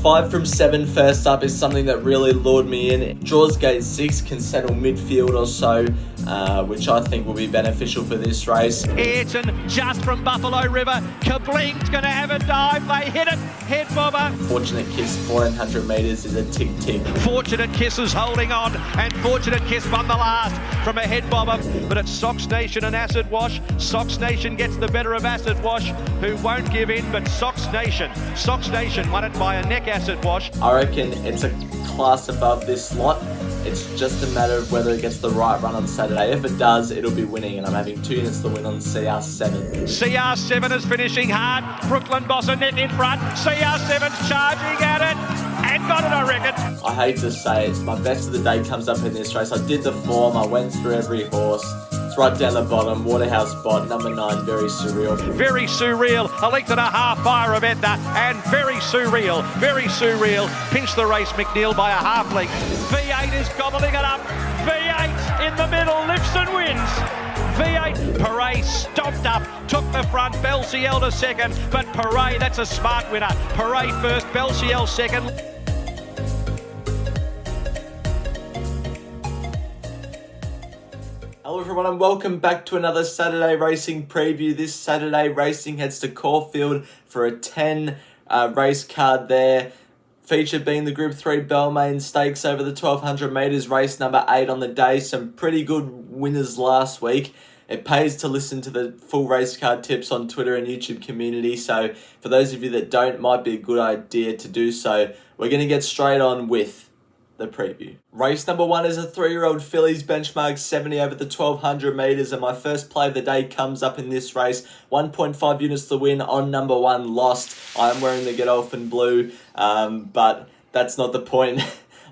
5 from 7 first up is something that really lured me in. Draws gate 6 can settle midfield or so, which I think will be beneficial for this race. Ayrton just from Buffalo River. Kablink's going to have a dive. They hit it. Head bobber. Fortunate Kiss 1400 metres is a tick. Fortunate Kiss is holding on, and Fortunate Kiss won the last from a head bobber. But it's Sox Nation and Acid Wash. Sox Nation gets the better of Acid Wash, who won't give in, but Sox Nation won it by a neck Acid Wash. I reckon it's a class above this lot. It's just a matter of whether it gets the right run on Saturday. If it does, it'll be winning, and I'm having 2 units to win on CR7. CR7 is finishing hard. Brooklyn Boss a net in front. CR7's charging at it and got it, I reckon. I hate to say it, my best of the day comes up in this race. I did the form, I went through every horse. It's right down the bottom, Waterhouse Bot, number 9, Very Surreal. Very Surreal, a length and a half by Raventa, and Very Surreal, pinched the race, McNeil, by a half length. V8 is gobbling it up. V8 in the middle, lifts and wins. V8, Paray stopped up, took the front, Belciel to second, but Paray, that's a smart winner. Paray first, Belciel second. Hello everyone and welcome back to another Saturday Racing preview. This Saturday Racing heads to Caulfield for a 10 race card there. Featured being the Group 3 Bellmaine Stakes over the 1200 metres, race number 8 on the day. Some pretty good winners last week. It pays to listen to the full race card tips on Twitter and YouTube community. So for those of you that don't, it might be a good idea to do so. We're going to get straight on with the preview. Race number 1 is a 3-year-old fillies benchmark 70 over the 1200 metres, and my first play of the day comes up in this race. 1.5 units to win on number 1, Lost. I am wearing the Godolphin blue, but that's not the point.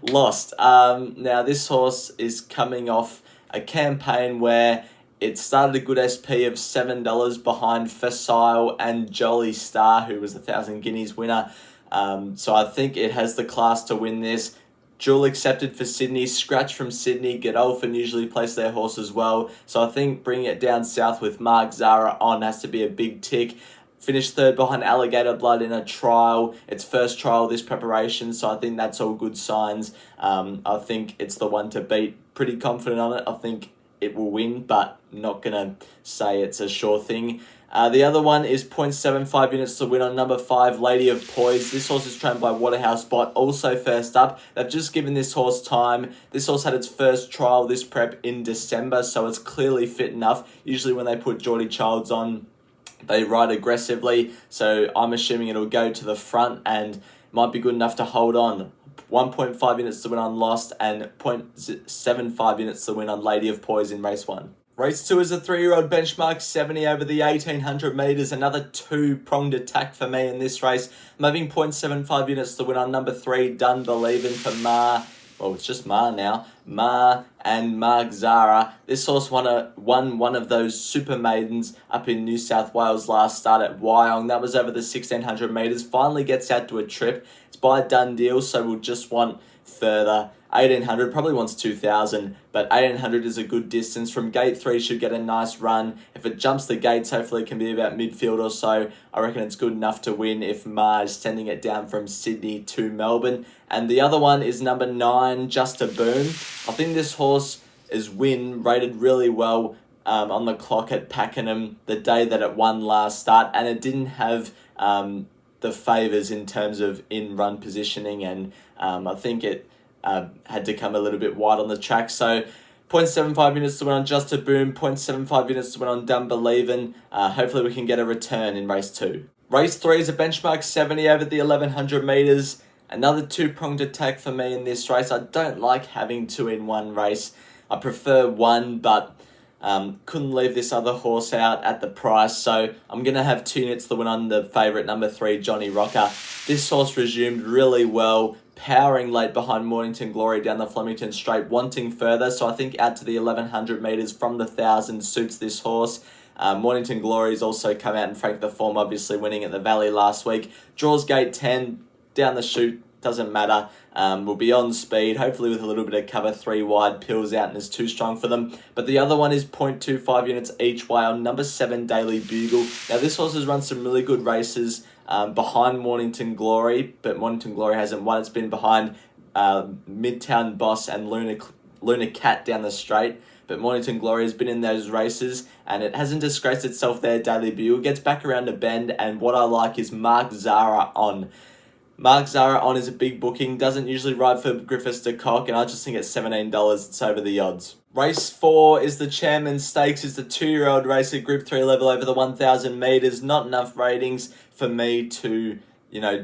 Lost. Now this horse is coming off a campaign where it started a good SP of $7 behind Facile and Jolly Star, who was the 1,000 Guineas winner. So I think it has the class to win this. Dual accepted for Sydney, scratch from Sydney. Godolphin usually place their horse as well. So I think bringing it down south with Mark Zara on has to be a big tick. Finished 3rd behind Alligator Blood in a trial. Its first trial this preparation, so I think that's all good signs. I think it's the one to beat. Pretty confident on it. I think it will win, but not going to say it's a sure thing. The other one is 0.75 units to win on number 5, Lady of Poise. This horse is trained by Waterhouse Bot, also first up. They've just given this horse time. This horse had its first trial this prep in December, so it's clearly fit enough. Usually when they put Geordie Childs on, they ride aggressively, so I'm assuming it'll go to the front and might be good enough to hold on. 1.5 units to win on Lost and 0.75 units to win on Lady of Poise in race 1. Race 2 is a 3-year-old benchmark 70 over the 1800 metres. Another 2-pronged attack for me in this race. I'm having 0.75 units to win on number 3, Done Believin' for Ma. Well, it's just Ma now. Ma and Mark Zara. This horse won one of those super maidens up in New South Wales last start at Wyong. That was over the 1600 metres. Finally gets out to a trip. It's by a done deal, so we'll just want further. 1800 probably wants 2000, but 1800 is a good distance. From gate 3 should get a nice run. If it jumps the gates, hopefully it can be about midfield or so. I reckon it's good enough to win if Ma is sending it down from Sydney to Melbourne. And the other one is number 9, Just a Boom. I think this horse is rated really well on the clock at Pakenham the day that it won last start, and it didn't have the favours in terms of in-run positioning, and I think it had to come a little bit wide on the track. So 0.75 units to win on Just a Boom, 0.75 units to win on Done Believin'. Hopefully we can get a return in race 2. Race 3 is a benchmark 70 over the 1100 metres. Another 2-pronged attack for me in this race. I don't like having 2 in one race. I prefer 1, but couldn't leave this other horse out at the price. So I'm going to have 2 units to win on the favourite, number 3, Johnny Rocker. This horse resumed really well, powering late behind Mornington Glory down the Flemington Straight, wanting further. So I think out to the 1100 metres from the 1000 suits this horse. Mornington Glory's also come out and franked the form, obviously winning at the Valley last week. Draws gate 10, down the chute, doesn't matter. Will be on speed, hopefully with a little bit of cover 3 wide, pills out and is too strong for them. But the other one is 0.25 units each way on number 7 Daily Bugle. Now this horse has run some really good races behind Mornington Glory, but Mornington Glory hasn't won. It's been behind Midtown Boss and Luna Cat down the straight. But Mornington Glory has been in those races and it hasn't disgraced itself there. Daily Bugle gets back around the bend, and what I like is Mark Zara on. Mark Zara on is a big booking, doesn't usually ride for Griffiths de Kock, and I just think at $17 it's over the odds. Race 4 is the Chairman Stakes. It's the 2-year-old race at Group 3 level over the 1,000 metres. Not enough ratings for me to,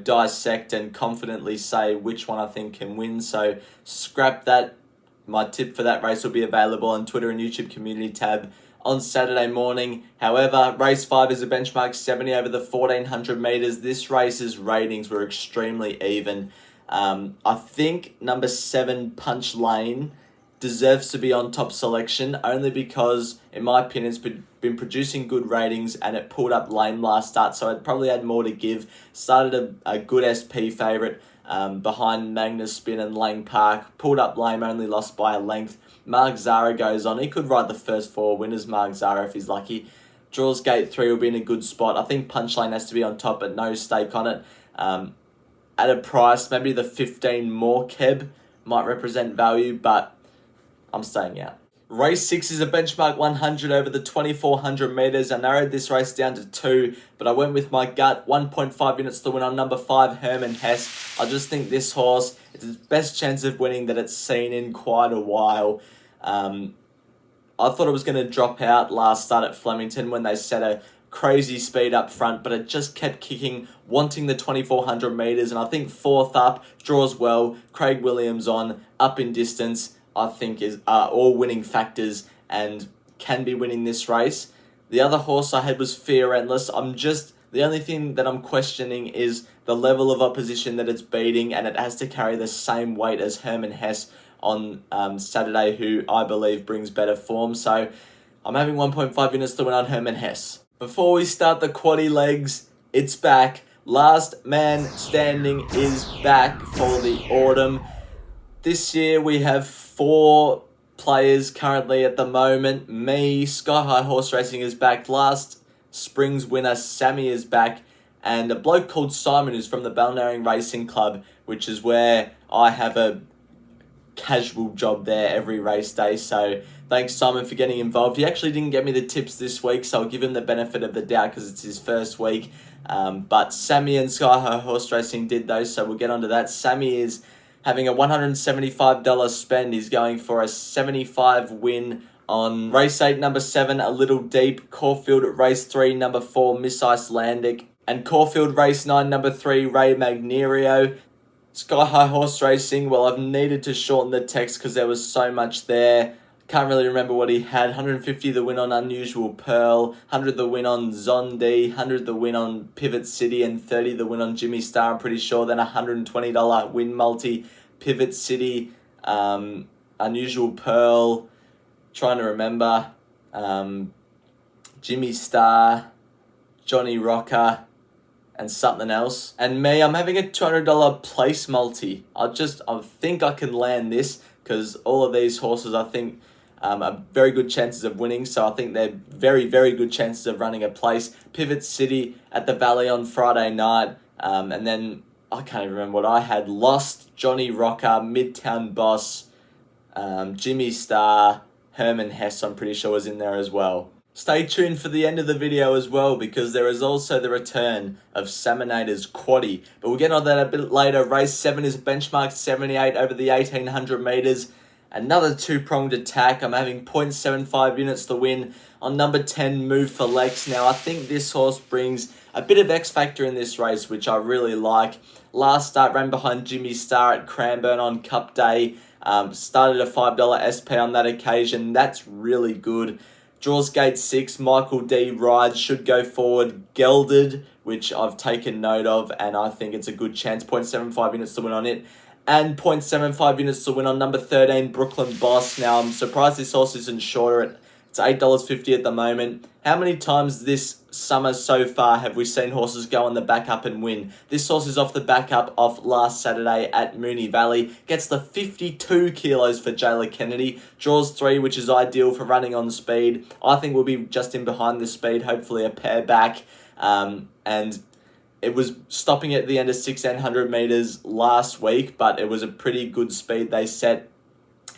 dissect and confidently say which one I think can win, so scrap that. My tip for that race will be available on Twitter and YouTube community tab on Saturday morning. However, race 5 is a benchmark 70 over the 1,400 metres. This race's ratings were extremely even. I think number 7 Punch Lane deserves to be on top selection, only because, in my opinion, it's been producing good ratings and it pulled up lame last start, so it probably had more to give. Started a good SP favourite behind Magnus Spin and Lang Park. Pulled up lame, only lost by a length. Mark Zara goes on. He could ride the first 4 winners, Mark Zara, if he's lucky. Draws gate 3 will be in a good spot. I think Punchline has to be on top, but no stake on it. At a price, maybe the 15 more Keb might represent value, but I'm staying out. Race 6 is a benchmark 100 over the 2,400 metres. I narrowed this race down to 2, but I went with my gut. 1.5 units to win on number 5, Herman Hess. I just think this horse, it's its best chance of winning that it's seen in quite a while. I thought it was going to drop out last start at Flemington when they set a crazy speed up front, but it just kept kicking, wanting the 2,400 metres, and I think 4th up, draws well, Craig Williams on, up in distance, I think is all winning factors and can be winning this race. The other horse I had was Fear Endless. The only thing that I'm questioning is the level of opposition that it's beating, and it has to carry the same weight as Herman Hess on Saturday, who I believe brings better form. So I'm having 1.5 units to win on Herman Hess. Before we start the quaddie legs, it's back. Last Man Standing is back for the autumn. This year we have 4 players currently at the moment. Me, Sky High Horse Racing is back. Last spring's winner, Sammy, is back. And a bloke called Simon who's from the Bellmaine Racing Club, which is where I have a casual job there every race day. So thanks, Simon, for getting involved. He actually didn't get me the tips this week, so I'll give him the benefit of the doubt because it's his first week. But Sammy and Sky High Horse Racing did those, so we'll get onto that. Sammy is having a $175 spend. He's going for a 75 win on race 8, number 7, A Little Deep. Caulfield at race 3, number 4, Miss Icelandic. And Caulfield race 9, number 3, Ray Magnerio. Sky High Horse Racing, well, I've needed to shorten the text because there was so much there. Can't really remember what he had. 150 the win on Unusual Pearl, 100 the win on Zondi, 100 the win on Pivot City, and 30 the win on Jimmy Star, I'm pretty sure. Then $120 win multi, Pivot City, Unusual Pearl, trying to remember, Jimmy Star, Johnny Rocker, and something else. And me, I'm having a $200 place multi. I think I can land this because all of these horses, I think, are very good chances of winning. So I think they're very, very good chances of running a place. Pivot City at the Valley on Friday night. And then I can't even remember what I had. Lost, Johnny Rocker, Midtown Boss, Jimmy Star, Herman Hess, I'm pretty sure was in there as well. Stay tuned for the end of the video as well, because there is also the return of Salmonator's Quaddie. But we'll get on that a bit later. Race 7 is benchmarked 78 over the 1,800 metres. Another two-pronged attack. I'm having 0.75 units to win on number 10, Move for Lex. Now, I think this horse brings a bit of X-Factor in this race, which I really like. Last start ran behind Jimmy Star at Cranbourne on Cup Day. Started a $5 SP on that occasion. That's really good. Draws gate 6, Michael D rides, should go forward. Gelded, which I've taken note of, and I think it's a good chance. 0.75 units to win on it. And 0.75 units to win on number 13, Brooklyn Boss. Now, I'm surprised this horse isn't shorter at It's $8.50 at the moment. How many times this summer so far have we seen horses go on the back up and win? This horse is off the back up off last Saturday at Moonee Valley. Gets the 52 kilos for Jayla Kennedy. Draws 3, which is ideal for running on speed. I think we'll be just in behind the speed, hopefully a pair back. And it was stopping at the end of 1600 metres last week, but it was a pretty good speed they set.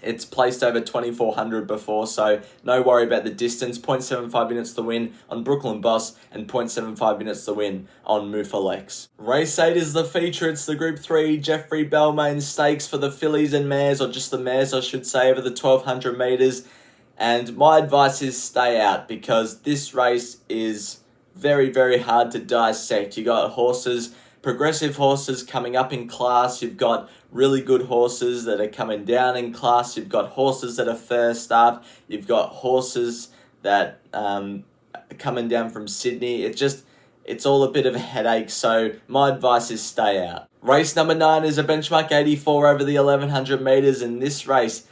It's placed over 2400 before, so no worry about the distance. 0.75 minutes to win on Brooklyn Boss and 0.75 minutes to win on Mufalex. Race 8 is the feature. It's the Group 3 Jeffrey Bellmaine Stakes for the fillies and mares, or just the mares I should say, over the 1200 metres. And my advice is stay out, because this race is very, very hard to dissect. You got horses, progressive horses coming up in class. You've got really good horses that are coming down in class. You've got horses that are first up. You've got horses that are coming down from Sydney. It's all a bit of a headache. So my advice is stay out. Race number 9 is a benchmark 84 over the 1100 metres. In this race,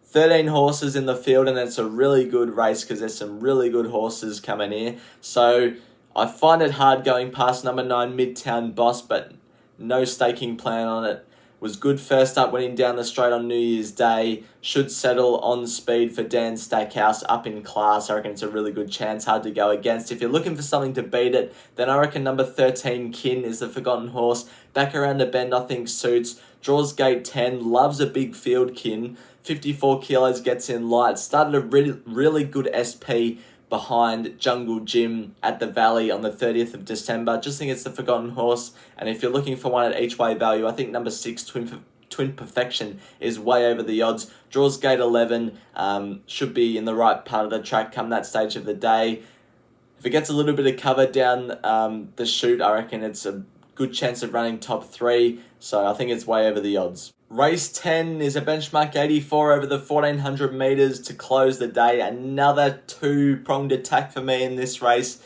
13 horses in the field, and it's a really good race because there's some really good horses coming here. So I find it hard going past number 9 Midtown Boss, but no staking plan on it. Was good first up, winning down the straight on New Year's Day. Should settle on speed for Dan Stackhouse up in class. I reckon it's a really good chance, hard to go against. If you're looking for something to beat it, then I reckon number 13 Kin is the forgotten horse. Back around the bend, I think suits. Draws gate 10, loves a big field, Kin. 54 kilos, gets in light. Started a really good SP behind Jungle Gym at the Valley on the 30th of December. Just think it's the forgotten horse. And if you're looking for one at each way value, I think number 6, Twin Perfection, is way over the odds. Draws gate 11, should be in the right part of the track come that stage of the day. If it gets a little bit of cover down the chute, I reckon it's a good chance of running top 3. So I think it's way over the odds. Race 10 is a benchmark 84 over the 1400 metres to close the day. Another 2-pronged attack for me in this race.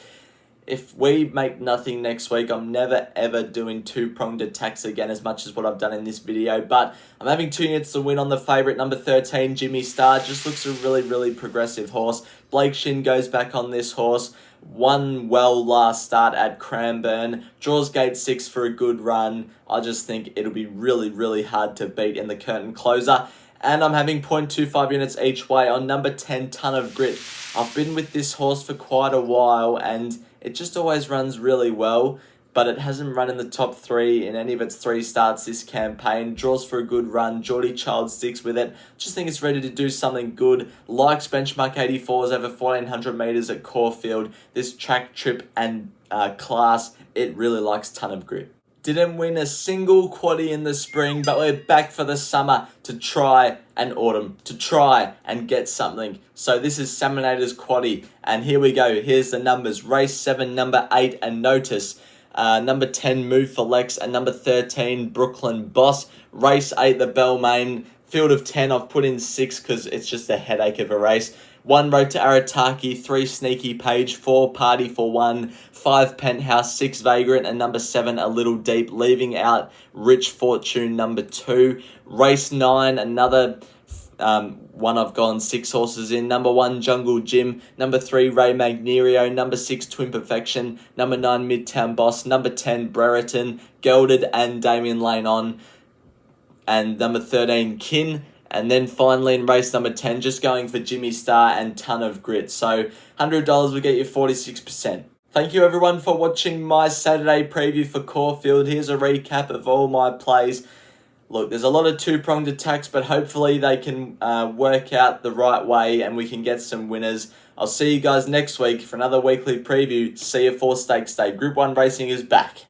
If we make nothing next week, I'm never ever doing 2-pronged attacks again as much as what I've done in this video. But I'm having 2 units to win on the favourite, number 13, Jimmy Star. Just looks a really, really progressive horse. Blake Shin goes back on this horse. Won well last start at Cranbourne. Draws gate 6 for a good run. I just think it'll be really, really hard to beat in the curtain closer. And I'm having 0.25 units each way on number 10, Ton of Grit. I've been with this horse for quite a while and it just always runs really well, but it hasn't run in the top 3 in any of its 3 starts this campaign. Draws for a good run. Geordie Child sticks with it. Just think it's ready to do something good. Likes benchmark 84s over 1400 metres at Caulfield. This track, trip and class, it really likes Ton of Grit. Didn't win a single quaddie in the spring, but we're back for the summer to try, and autumn, to try and get something. So this is Salmonator's quaddie, and here we go. Here's the numbers. Race 7, number 8, and Notice. Number 10, Mufalex, and number 13, Brooklyn Boss. Race 8, the Bellmaine. Field of 10, I've put in 6 because it's just a headache of a race. 1 Road to Arataki, 3 Sneaky Page, 4 Party for 1, 5 Penthouse, 6 Vagrant, and number 7 A Little Deep, leaving out Rich Fortune number 2. Race 9, another one I've gone 6 horses in. Number 1 Jungle Gym, number 3 Ray Magnerio, number 6 Twin Perfection, number 9 Midtown Boss, number 10 Brereton, Gelded and Damien Lane on, and number 13 Kin. And then finally in race number 10, just going for Jimmy Star and Ton of Grit. So $100 will get you 46%. Thank you everyone for watching my Saturday preview for Caulfield. Here's a recap of all my plays. Look, there's a lot of 2-pronged attacks, but hopefully they can work out the right way and we can get some winners. I'll see you guys next week for another weekly preview. See you for Stakes Day. Group 1 racing is back.